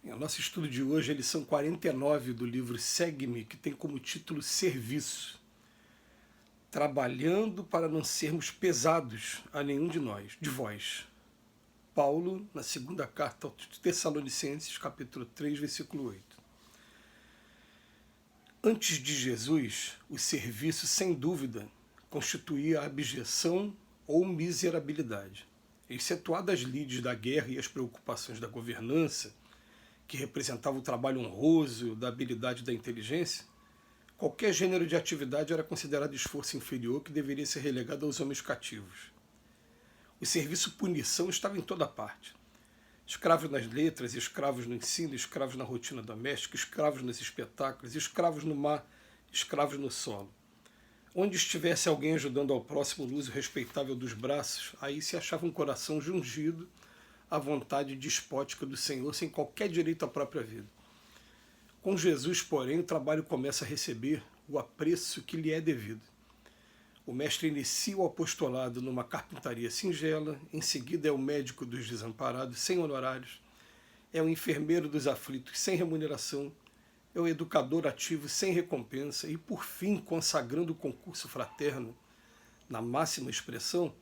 O nosso estudo de hoje é a lição 49 do livro Segue-me, que tem como título Serviço. Trabalhando para não sermos pesados a nenhum de vós. Paulo, na segunda carta aos Tessalonicenses, capítulo 3, versículo 8. Antes de Jesus, o serviço, sem dúvida, constituía a abjeção ou miserabilidade. Excetuadas as lides da guerra e as preocupações da governança, que representava o trabalho honroso, da habilidade e da inteligência, qualquer gênero de atividade era considerado esforço inferior que deveria ser relegado aos homens cativos. O serviço punição estava em toda parte. Escravos nas letras, escravos no ensino, escravos na rotina doméstica, escravos nos espetáculos, escravos no mar, escravos no solo. Onde estivesse alguém ajudando ao próximo no uso respeitável dos braços, aí se achava um coração jungido à vontade despótica do Senhor, sem qualquer direito à própria vida. Com Jesus, porém, o trabalho começa a receber o apreço que lhe é devido. O mestre inicia o apostolado numa carpintaria singela, em seguida é o médico dos desamparados, sem honorários, é o enfermeiro dos aflitos, sem remuneração, é o educador ativo, sem recompensa, e, por fim, consagrando o concurso fraterno, na máxima expressão,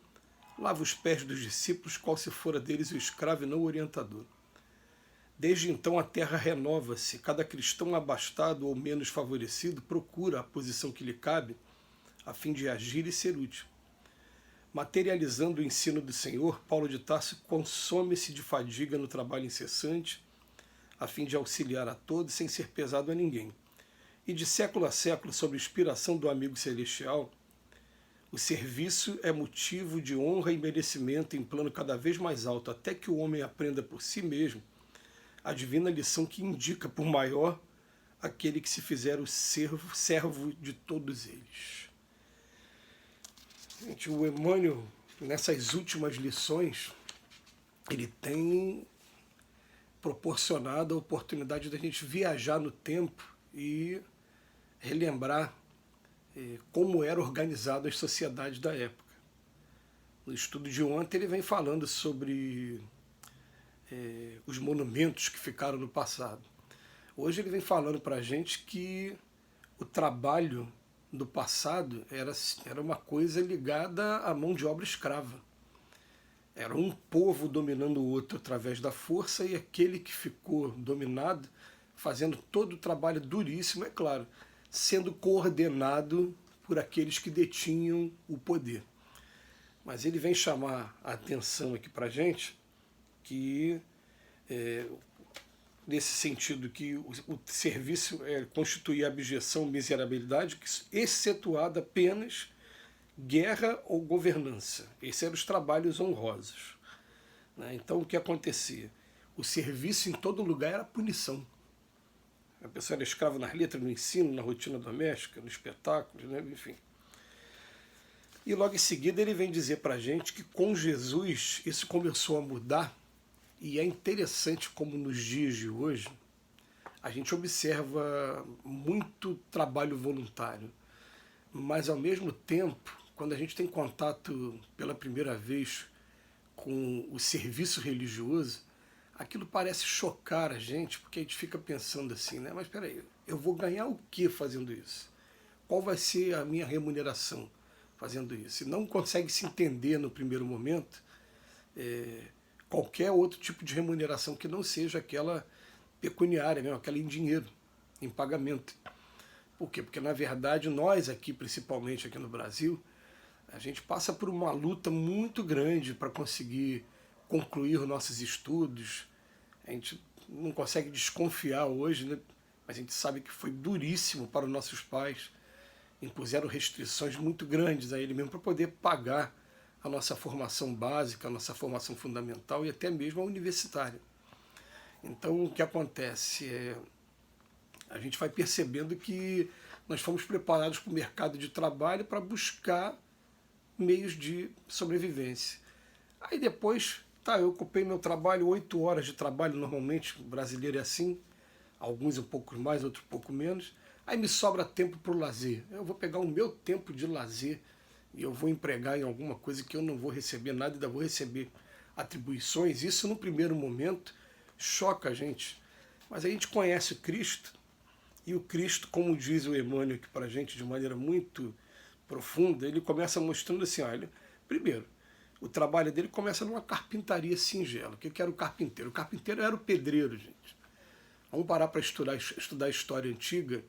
lava os pés dos discípulos, qual se fora deles o escravo e não o orientador. Desde então a terra renova-se, cada cristão abastado ou menos favorecido procura a posição que lhe cabe, a fim de agir e ser útil. Materializando o ensino do Senhor, Paulo de Tarso consome-se de fadiga no trabalho incessante, a fim de auxiliar a todos sem ser pesado a ninguém. E de século a século, sob inspiração do amigo celestial, o serviço é motivo de honra e merecimento em plano cada vez mais alto, até que o homem aprenda por si mesmo a divina lição que indica por maior aquele que se fizer o servo de todos eles. Gente, o Emmanuel, nessas últimas lições, ele tem proporcionado a oportunidade da gente viajar no tempo e relembrar como eram organizadas as sociedades da época. No estudo de ontem ele vem falando sobre os monumentos que ficaram no passado. Hoje ele vem falando para a gente que o trabalho do passado era uma coisa ligada à mão de obra escrava. Era um povo dominando o outro através da força e aquele que ficou dominado fazendo todo o trabalho duríssimo, é claro, sendo coordenado por aqueles que detinham o poder. Mas ele vem chamar a atenção aqui para a gente que, nesse sentido, que o serviço constituía abjeção, miserabilidade, excetuada apenas guerra ou governança. Esses eram os trabalhos honrosos. Então, o que acontecia? O serviço em todo lugar era punição. A pessoa era escrava nas letras, no ensino, na rotina doméstica, no espetáculo, enfim. E logo em seguida ele vem dizer para a gente que com Jesus isso começou a mudar, e é interessante como nos dias de hoje a gente observa muito trabalho voluntário, mas ao mesmo tempo, quando a gente tem contato pela primeira vez com o serviço religioso, aquilo parece chocar a gente, porque a gente fica pensando assim, mas espera aí, eu vou ganhar o que fazendo isso? Qual vai ser a minha remuneração fazendo isso? E não consegue se entender no primeiro momento qualquer outro tipo de remuneração que não seja aquela pecuniária, mesmo, aquela em dinheiro, em pagamento. Por quê? Porque, na verdade, nós aqui, principalmente aqui no Brasil, a gente passa por uma luta muito grande para conseguir concluir os nossos estudos. A gente não consegue desconfiar hoje, mas a gente sabe que foi duríssimo para os nossos pais. Impuseram restrições muito grandes a ele mesmo para poder pagar a nossa formação básica, a nossa formação fundamental e até mesmo a universitária. Então, o que acontece? A gente vai percebendo que nós fomos preparados para o mercado de trabalho para buscar meios de sobrevivência. Aí depois, eu ocupei meu trabalho, 8 horas de trabalho, normalmente, o brasileiro é assim, alguns um pouco mais, outros um pouco menos, aí me sobra tempo para o lazer. Eu vou pegar o meu tempo de lazer e eu vou empregar em alguma coisa que eu não vou receber nada, ainda vou receber atribuições. Isso, no primeiro momento, choca a gente. Mas a gente conhece o Cristo, e o Cristo, como diz o Emmanuel aqui para a gente de maneira muito profunda, ele começa mostrando assim, olha, primeiro, o trabalho dele começa numa carpintaria singela. O que era o carpinteiro? O carpinteiro era o pedreiro, gente. Vamos parar para estudar a história antiga,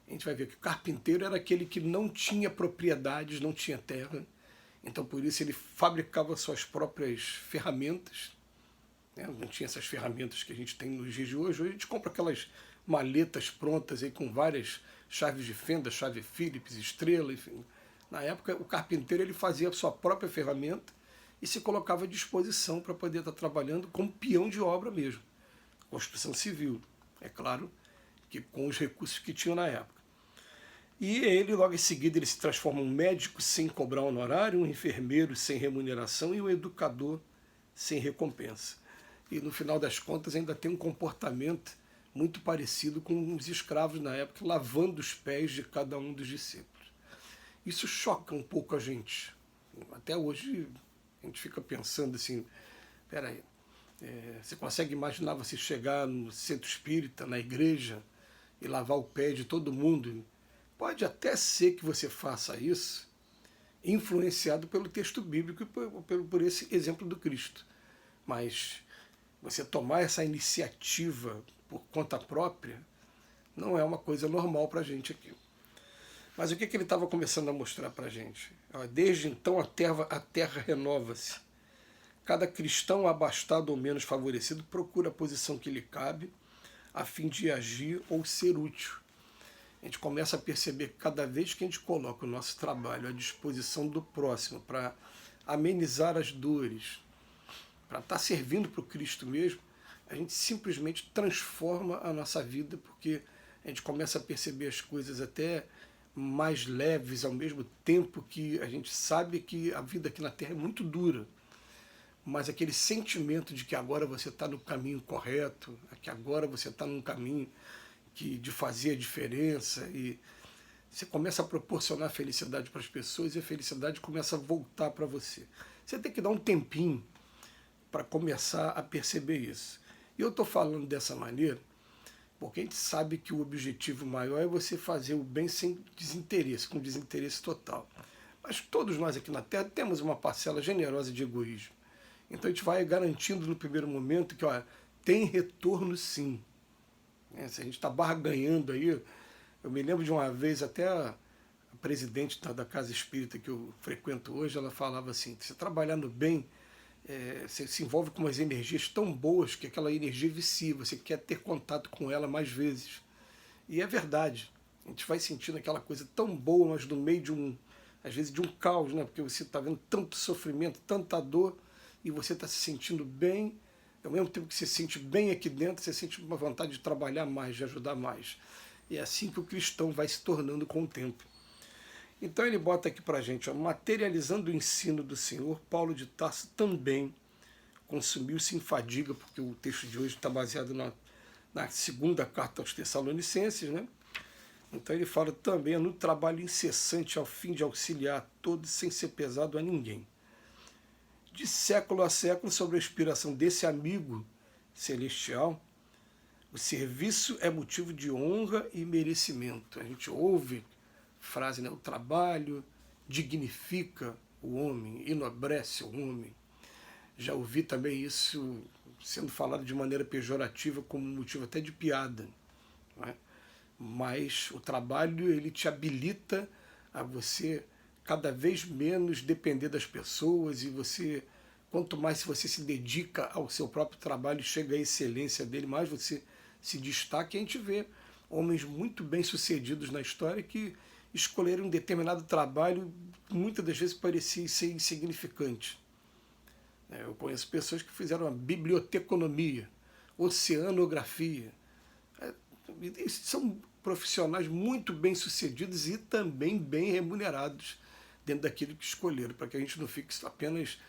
a gente vai ver que o carpinteiro era aquele que não tinha propriedades, não tinha terra, então por isso ele fabricava suas próprias ferramentas, né? Não tinha essas ferramentas que a gente tem nos dias de hoje. Hoje a gente compra aquelas maletas prontas aí com várias chaves de fenda, chave Phillips, estrela, enfim. Na época o carpinteiro ele fazia a sua própria ferramenta e se colocava à disposição para poder estar trabalhando como peão de obra mesmo. Construção civil, é claro, que com os recursos que tinham na época. E ele, logo em seguida, ele se transforma um médico sem cobrar honorário, um enfermeiro sem remuneração e um educador sem recompensa. E no final das contas ainda tem um comportamento muito parecido com os escravos na época, lavando os pés de cada um dos discípulos. Isso choca um pouco a gente. Até hoje a gente fica pensando assim, peraí, você consegue imaginar você chegar no centro espírita, na igreja, e lavar o pé de todo mundo? Pode até ser que você faça isso influenciado pelo texto bíblico e por esse exemplo do Cristo. Mas você tomar essa iniciativa por conta própria não é uma coisa normal para a gente aqui. Mas o que ele estava começando a mostrar para a gente? Desde então a terra renova-se. Cada cristão abastado ou menos favorecido procura a posição que lhe cabe a fim de agir ou ser útil. A gente começa a perceber que cada vez que a gente coloca o nosso trabalho à disposição do próximo para amenizar as dores, para estar servindo para o Cristo mesmo, a gente simplesmente transforma a nossa vida, porque a gente começa a perceber as coisas até mais leves, ao mesmo tempo que a gente sabe que a vida aqui na Terra é muito dura. Mas aquele sentimento de que agora você está no caminho correto, que agora você está num caminho de fazer a diferença, e você começa a proporcionar felicidade para as pessoas e a felicidade começa a voltar para você. Você tem que dar um tempinho para começar a perceber isso. E eu estou falando dessa maneira porque a gente sabe que o objetivo maior é você fazer o bem sem desinteresse, com desinteresse total. Mas todos nós aqui na Terra temos uma parcela generosa de egoísmo. Então a gente vai garantindo no primeiro momento que tem retorno sim. Se a gente está barganhando aí, eu me lembro de uma vez até a presidente da Casa Espírita que eu frequento hoje, ela falava assim, se trabalhar no bem, você se envolve com umas energias tão boas que aquela energia vicia, você quer ter contato com ela mais vezes. E é verdade, a gente vai sentindo aquela coisa tão boa, mas no meio às vezes de um caos, né? Porque você está vendo tanto sofrimento, tanta dor, e você está se sentindo bem, ao mesmo tempo que você se sente bem aqui dentro, você sente uma vontade de trabalhar mais, de ajudar mais. E é assim que o cristão vai se tornando com o tempo. Então ele bota aqui para a gente, materializando o ensino do Senhor, Paulo de Tarso também consumiu-se em fadiga, porque o texto de hoje está baseado na segunda carta aos Tessalonicenses, né? Então ele fala também no trabalho incessante ao fim de auxiliar a todos sem ser pesado a ninguém. De século a século, sobre a inspiração desse amigo celestial, o serviço é motivo de honra e merecimento. A gente ouve frase, né? O trabalho dignifica o homem, enobrece o homem. Já ouvi também isso sendo falado de maneira pejorativa, como motivo até de piada, não é? Mas o trabalho ele te habilita a você cada vez menos depender das pessoas, e você, quanto mais você se dedica ao seu próprio trabalho e chega à excelência dele, mais você se destaca. E a gente vê homens muito bem-sucedidos na história que escolheram um determinado trabalho que muitas das vezes parecia ser insignificante. Eu conheço pessoas que fizeram a biblioteconomia, oceanografia. São profissionais muito bem-sucedidos e também bem remunerados dentro daquilo que escolheram, para que a gente não fique apenas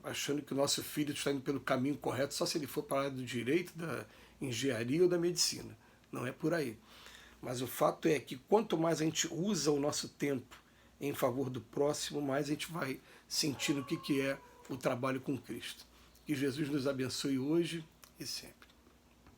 achando que o nosso filho está indo pelo caminho correto só se ele for para a área do direito, da engenharia ou da medicina. Não é por aí. Mas o fato é que quanto mais a gente usa o nosso tempo em favor do próximo, mais a gente vai sentindo o que é o trabalho com Cristo. Que Jesus nos abençoe hoje e sempre.